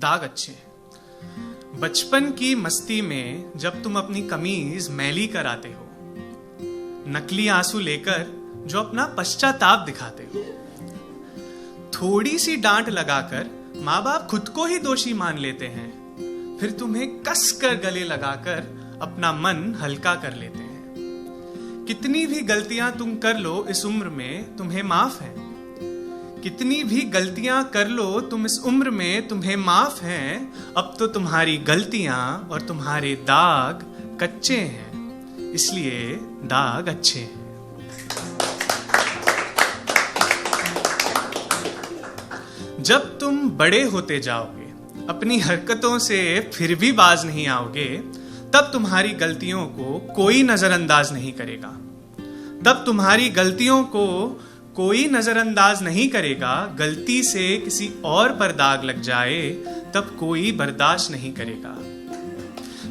दाग अच्छे हैं। बचपन की मस्ती में जब तुम अपनी कमीज मैली कराते हो, नकली आंसू लेकर जो अपना पश्चाताप दिखाते हो, थोड़ी सी डांट लगाकर माँ बाप खुद को ही दोषी मान लेते हैं, फिर तुम्हें कस कर गले लगाकर अपना मन हल्का कर लेते हैं। कितनी भी गलतियां तुम कर लो इस उम्र में तुम्हें माफ है, कितनी भी गलतियां कर लो तुम इस उम्र में तुम्हें माफ हैं। अब तो तुम्हारी गलतियां और तुम्हारे दाग कच्चे हैं, इसलिए दाग अच्छे हैं। जब तुम बड़े होते जाओगे, अपनी हरकतों से फिर भी बाज नहीं आओगे, तब तुम्हारी गलतियों को कोई नजरअंदाज नहीं करेगा। तब तुम्हारी गलतियों को कोई नजरअंदाज नहीं करेगा। गलती से किसी और पर दाग लग जाए तब कोई बर्दाश्त नहीं करेगा।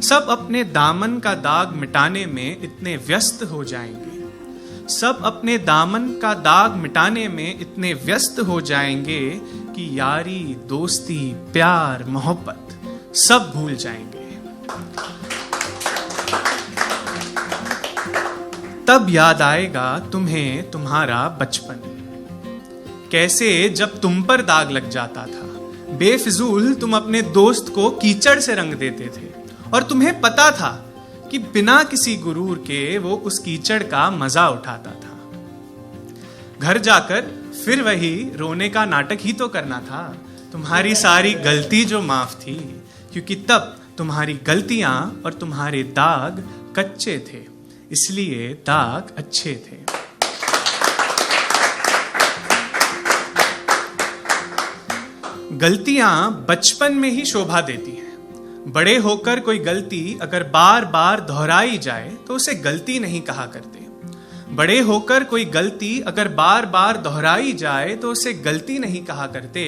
सब अपने दामन का दाग मिटाने में इतने व्यस्त हो जाएंगे, सब अपने दामन का दाग मिटाने में इतने व्यस्त हो जाएंगे कि यारी, दोस्ती, प्यार, मोहब्बत सब भूल जाएंगे। तब याद आएगा तुम्हें तुम्हारा बचपन, कैसे जब तुम पर दाग लग जाता था, बेफिजूल तुम अपने दोस्त को कीचड़ से रंग देते थे और तुम्हें पता था कि बिना किसी गुरूर के वो उस कीचड़ का मजा उठाता था। घर जाकर फिर वही रोने का नाटक ही तो करना था। तुम्हारी सारी गलती जो माफ थी, क्योंकि तब तुम्हारी गलतियां और तुम्हारे दाग कच्चे थे, इसलिए दाग अच्छे थे। गलतियां बचपन में ही शोभा देती हैं। बड़े होकर कोई गलती अगर बार बार दोहराई जाए तो उसे गलती नहीं कहा करते। बड़े होकर कोई गलती अगर बार बार दोहराई जाए तो उसे गलती नहीं कहा करते।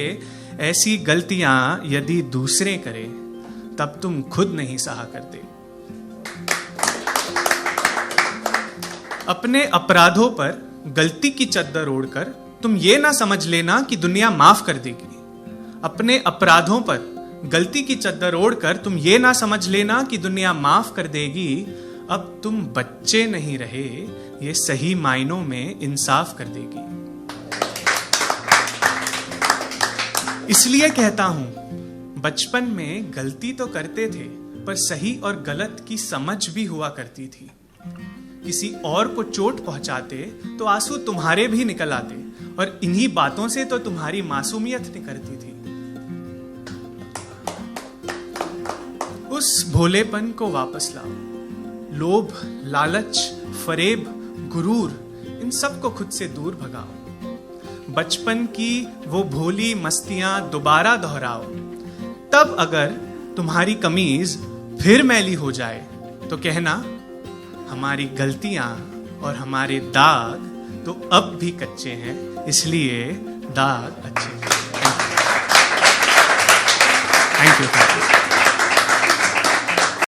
ऐसी गलतियां यदि दूसरे करें तब तुम खुद नहीं सहा करते। अपने अपराधों पर गलती की चद्दर ओढ़कर तुम ये ना समझ लेना कि दुनिया माफ कर देगी। अपने अपराधों पर गलती की चद्दर ओढ़कर तुम ये ना समझ लेना कि दुनिया माफ कर देगी। अब तुम बच्चे नहीं रहे, ये सही मायनों में इंसाफ कर देगी। इसलिए कहता हूं, बचपन में गलती तो करते थे, पर सही और गलत की समझ भी हुआ करती थी। किसी और को चोट पहुंचाते तो आंसू तुम्हारे भी निकल आते, और इन्हीं बातों से तो तुम्हारी मासूमियत निकलती थी। उस भोलेपन को वापस लाओ। लोभ, लालच, फरेब, गुरूर, इन सब को खुद से दूर भगाओ। बचपन की वो भोली मस्तियां दोबारा दोहराओ। तब अगर तुम्हारी कमीज फिर मैली हो जाए तो कहना, हमारी गलतियां और हमारे दाग तो अब भी कच्चे हैं, इसलिए दाग अच्छे हैं। Thank you.